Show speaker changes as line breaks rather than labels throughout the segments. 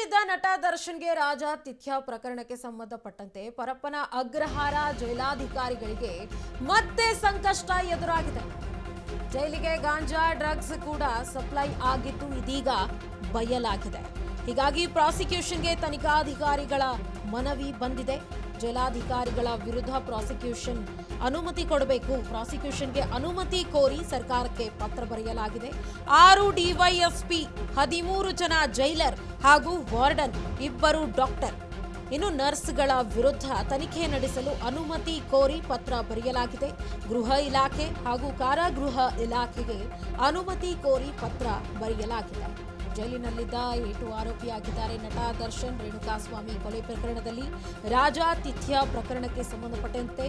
ಜೈಲಿನಲ್ಲಿದ್ದ ನಟ ದರ್ಶನ್ಗೆ ರಾಜಾತಿಥ್ಯ ಪ್ರಕರಣಕ್ಕೆ ಸಂಬಂಧಪಟ್ಟಂತೆ ಪರಪ್ಪನ ಅಗ್ರಹಾರ ಜೈಲಾಧಿಕಾರಿಗಳಿಗೆ ಮತ್ತೆ ಸಂಕಷ್ಟ ಎದುರಾಗಿದೆ. ಜೈಲಿಗೆ ಗಾಂಜಾ ಡ್ರಗ್ಸ್ ಕೂಡ ಸಪ್ಲೈ ಆಗಿದ್ದು ಇದೀಗ ಬಯಲಾಗಿದೆ. ಹೀಗಾಗಿ ಪ್ರಾಸಿಕ್ಯೂಷನ್ಗೆ ತನಿಖಾಧಿಕಾರಿಗಳ ಮನವಿ ಬಂದಿದೆ. ಜೈಲಾಧಿಕಾರಿಗಳ ವಿರುದ್ಧ ಪ್ರಾಸಿಕ್ಯೂಷನ್ ಅನುಮತಿ ಕೊಡಬೇಕು. ಪ್ರಾಸಿಕ್ಯೂಷನ್ಗೆ ಅನುಮತಿ ಕೋರಿ ಸರ್ಕಾರಕ್ಕೆ ಪತ್ರ ಬರೆಯಲಾಗಿದೆ. 6 ಡಿವೈಎಸ್ಪಿ, 13 ಜನ ಜೈಲರ್ ಹಾಗೂ ವಾರ್ಡನ್, 2 ಡಾಕ್ಟರ್, ಇನ್ನು ನರ್ಸ್ಗಳ ವಿರುದ್ಧ ತನಿಖೆ ನಡೆಸಲು ಅನುಮತಿ ಕೋರಿ ಪತ್ರ ಬರೆಯಲಾಗಿದೆ. ಗೃಹ ಇಲಾಖೆ ಹಾಗೂ ಕಾರಾಗೃಹ ಇಲಾಖೆಗೆ ಅನುಮತಿ ಕೋರಿ ಪತ್ರ ಬರೆಯಲಾಗಿದೆ. ಜೈಲಿನಲ್ಲಿದ್ದ 8 ಆರೋಪಿಯಾಗಿದ್ದಾರೆ ನಟ ದರ್ಶನ್. ರೇಣುಕಾಸ್ವಾಮಿ ಕೊಲೆ ಪ್ರಕರಣದಲ್ಲಿ ರಾಜಾತಿಥ್ಯ ಪ್ರಕರಣಕ್ಕೆ ಸಂಬಂಧಪಟ್ಟಂತೆ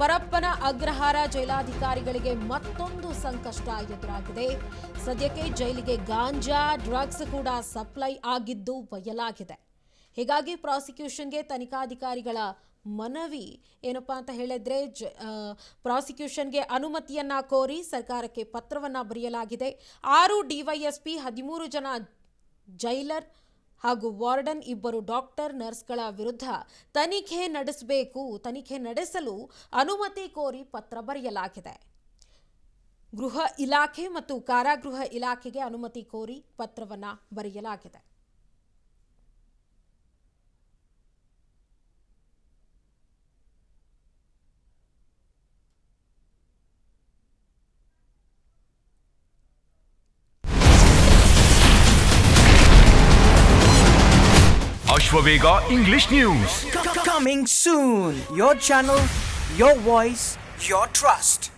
ಪರಪ್ಪನ ಅಗ್ರಹಾರ ಜೈಲಾಧಿಕಾರಿಗಳಿಗೆ ಮತ್ತೊಂದು ಸಂಕಷ್ಟ ಎದುರಾಗಿದೆ. ಸದ್ಯಕ್ಕೆ ಜೈಲಿಗೆ ಗಾಂಜಾ ಡ್ರಗ್ಸ್ ಕೂಡ ಸಪ್ಲೈ ಆಗಿದ್ದು ಬಯಲಾಗಿದೆ. ಹೀಗಾಗಿ ಪ್ರಾಸಿಕ್ಯೂಷನ್ಗೆ ತನಿಖಾಧಿಕಾರಿಗಳ ಮನವಿ ಏನಪ್ಪಾ ಅಂತ ಹೇಳಿದ್ರೆ ಪ್ರಾಸಿಕ್ಯೂಷನ್ಗೆ ಅನುಮತಿಯನ್ನ ಕೋರಿ ಸರ್ಕಾರಕ್ಕೆ ಪತ್ರವನ್ನ ಬರೆಯಲಾಗಿದೆ. 6 ಡಿವೈಎಸ್ಪಿ, 13 ಜನ ಜೈಲರ್ ಹಾಗೂ ವಾರ್ಡನ್, 2 ಡಾಕ್ಟರ್, ನರ್ಸ್ಗಳ ವಿರುದ್ಧ ತನಿಖೆ ನಡೆಸಬೇಕು. ತನಿಖೆ ನಡೆಸಲು ಅನುಮತಿ ಕೋರಿ ಪತ್ರ ಬರೆಯಲಾಗಿದೆ. ಗೃಹ ಇಲಾಖೆ ಮತ್ತು ಕಾರಾಗೃಹ ಇಲಾಖೆಗೆ ಅನುಮತಿ ಕೋರಿ ಪತ್ರವನ್ನ ಬರೆಯಲಾಗಿದೆ.
Ashwavega English News.
Coming soon. Your channel, your voice, your trust.